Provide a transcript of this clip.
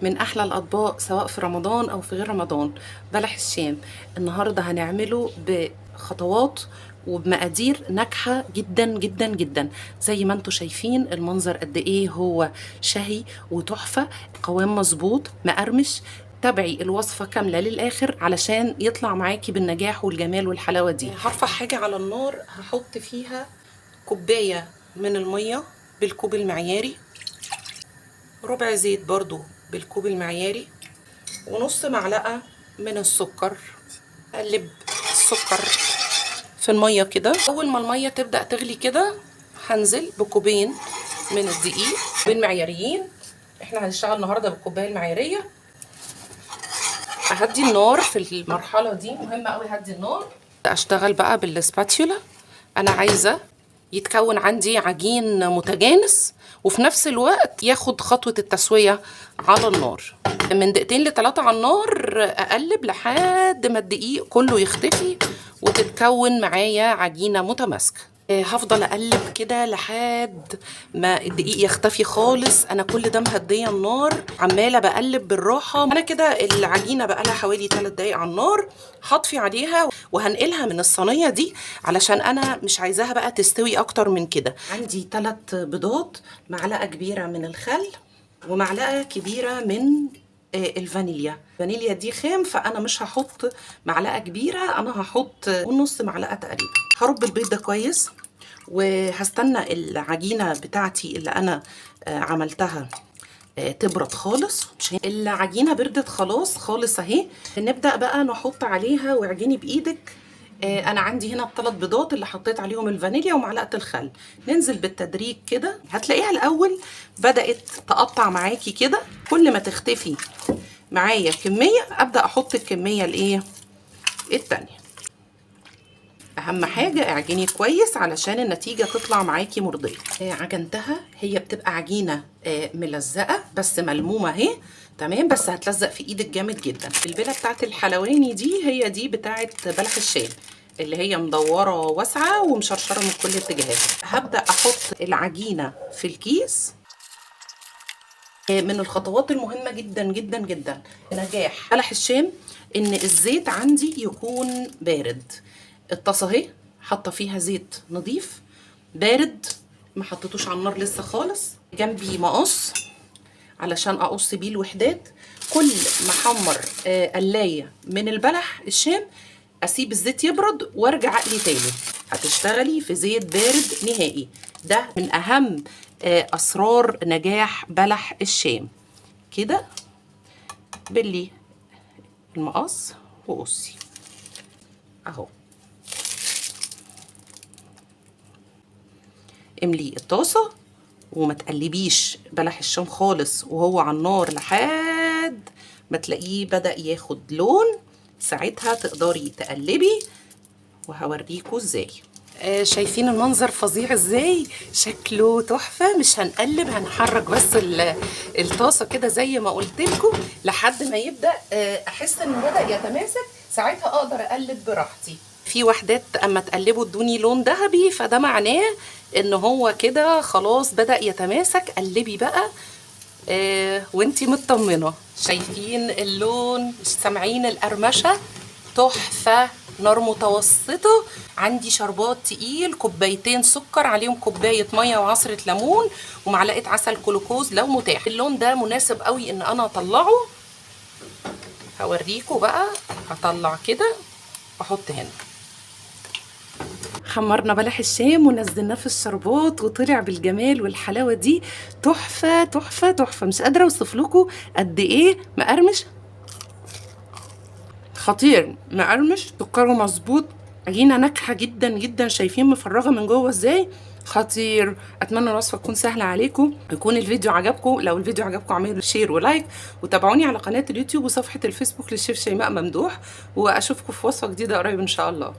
من احلى الاطباق سواء في رمضان او في غير رمضان، بلح الشام. النهارده هنعمله بخطوات وبمقادير ناجحه جدا جدا جدا. زي ما انتم شايفين المنظر قد ايه هو شهي وتحفه، قوام مظبوط مقرمش. تابعي الوصفة كاملة للآخر علشان يطلع معاكي بالنجاح والجمال والحلاوة دي. هرفع حاجة على النار، هحط فيها كوباية من المية بالكوب المعياري، ربع زيت برضو بالكوب المعياري، ونص معلقة من السكر. اقلب السكر في المية كده. اول ما المية تبدأ تغلي كده هنزل بكوبين من الدقيق بالمعياريين. احنا هنشتغل النهاردة بالكوباية المعيارية. اهدي النار في المرحلة دي، مهمة قوي هدي النار. اشتغل بقى بالسباتيولا. انا عايزة يتكون عندي عجين متجانس وفي نفس الوقت ياخد خطوة التسوية على النار. من دقيقتين ل3 على النار اقلب لحد ما الدقيق كله يختفي وتتكون معايا عجينة متماسكة. هفضل اقلب كده لحد ما الدقيق يختفي خالص. انا كل ده مهديه النار، عماله بقلب بالراحه. انا كده العجينه بقى لها حوالي 3 دقايق على النار. هطفي عليها وهنقلها من الصينيه دي علشان انا مش عايزاها بقى تستوي اكتر من كده. عندي 3 بيضات، معلقه كبيره من الخل ومعلقه كبيره من الفانيليا دي خام، فانا مش هحط معلقه كبيره، انا هحط نص معلقه تقريبا. هرب البيض ده كويس وهستنى العجينه بتاعتي اللي انا عملتها تبرد خالص. العجينه بردت خلاص خالص اهي. نبدا بقى نحط عليها واعجني بايدك. انا عندي هنا ال3 بيضات اللي حطيت عليهم الفانيليا ومعلقه الخل. ننزل بالتدريج كده. هتلاقيها الاول بدات تقطع معاكي كده، كل ما تختفي معايا كميه ابدا احط الكميه الايه التانيه. اهم حاجه اعجني كويس علشان النتيجه تطلع معاكي مرضيه. عجنتها، هي بتبقى عجينه ملزقه بس ملمومه اهي تمام، بس هتلزق في ايدك جامد جدا. البله بتاعت الحلواني دي هي دي بتاعت بلح الشام، اللي هي مدوره واسعه ومشرشره من كل اتجاهات. هبدا احط العجينه في الكيس. من الخطوات المهمه جدا جدا جدا نجاح بلح الشام ان الزيت عندي يكون بارد. الطاسه اهي حاطه فيها زيت نظيف بارد، ما حطيتوش على النار لسه خالص. جنبي مقص علشان اقص بيه الوحدات. كل ما احمر قلايه من البلح الشام اسيب الزيت يبرد وارجع اقلي تاني. هتشتغلي في زيت بارد نهائي. ده من اهم اسرار نجاح بلح الشام. كده بلي المقص وقصي اهو. املي الطاسه وما تقلبيش بلح الشام خالص وهو على النار لحد ما تلاقيه بدأ ياخد لون. ساعتها تقدري تقلبي وهوريكوا ازاي. شايفين المنظر فظيع ازاي؟ شكله تحفه. مش هنقلب، هنحرك بس الطاسه كده زي ما قلت لكم لحد ما يبدا احس انه بدا يتماسك. ساعتها اقدر اقلب براحتي. في وحدات اما تقلبوا ادوني لون ذهبي، فده معناه ان هو كده خلاص بدا يتماسك. قلبي بقى وانتي مطمنه. شايفين اللون؟ سامعين القرمشه؟ تحفه. نار متوسطه. عندي شربات تقيل، كوبايتين سكر عليهم كوبايه ميه وعصره ليمون ومعلقه عسل كلوكوز لو متاح. اللون ده مناسب قوي ان انا اطلعه. هوريكم بقى. هطلع كده واحط هنا. حمرنا بلح الشام ونزلناه في الشربات وطلع بالجمال والحلاوه دي. تحفه تحفه تحفه. مش قادره اوصف لكم قد ايه مقرمش. خطير مقرمش، سكره مظبوط، عجينه ناجحه جدا جدا. شايفين مفرغه من جوه ازاي؟ خطير. اتمنى الوصفه تكون سهله عليكم، يكون الفيديو عجبكم. لو الفيديو عجبكم اعملوا شير ولايك وتابعوني على قناه اليوتيوب وصفحه الفيسبوك للشيف شيماء ممدوح. واشوفكم في وصفه جديده قريب ان شاء الله.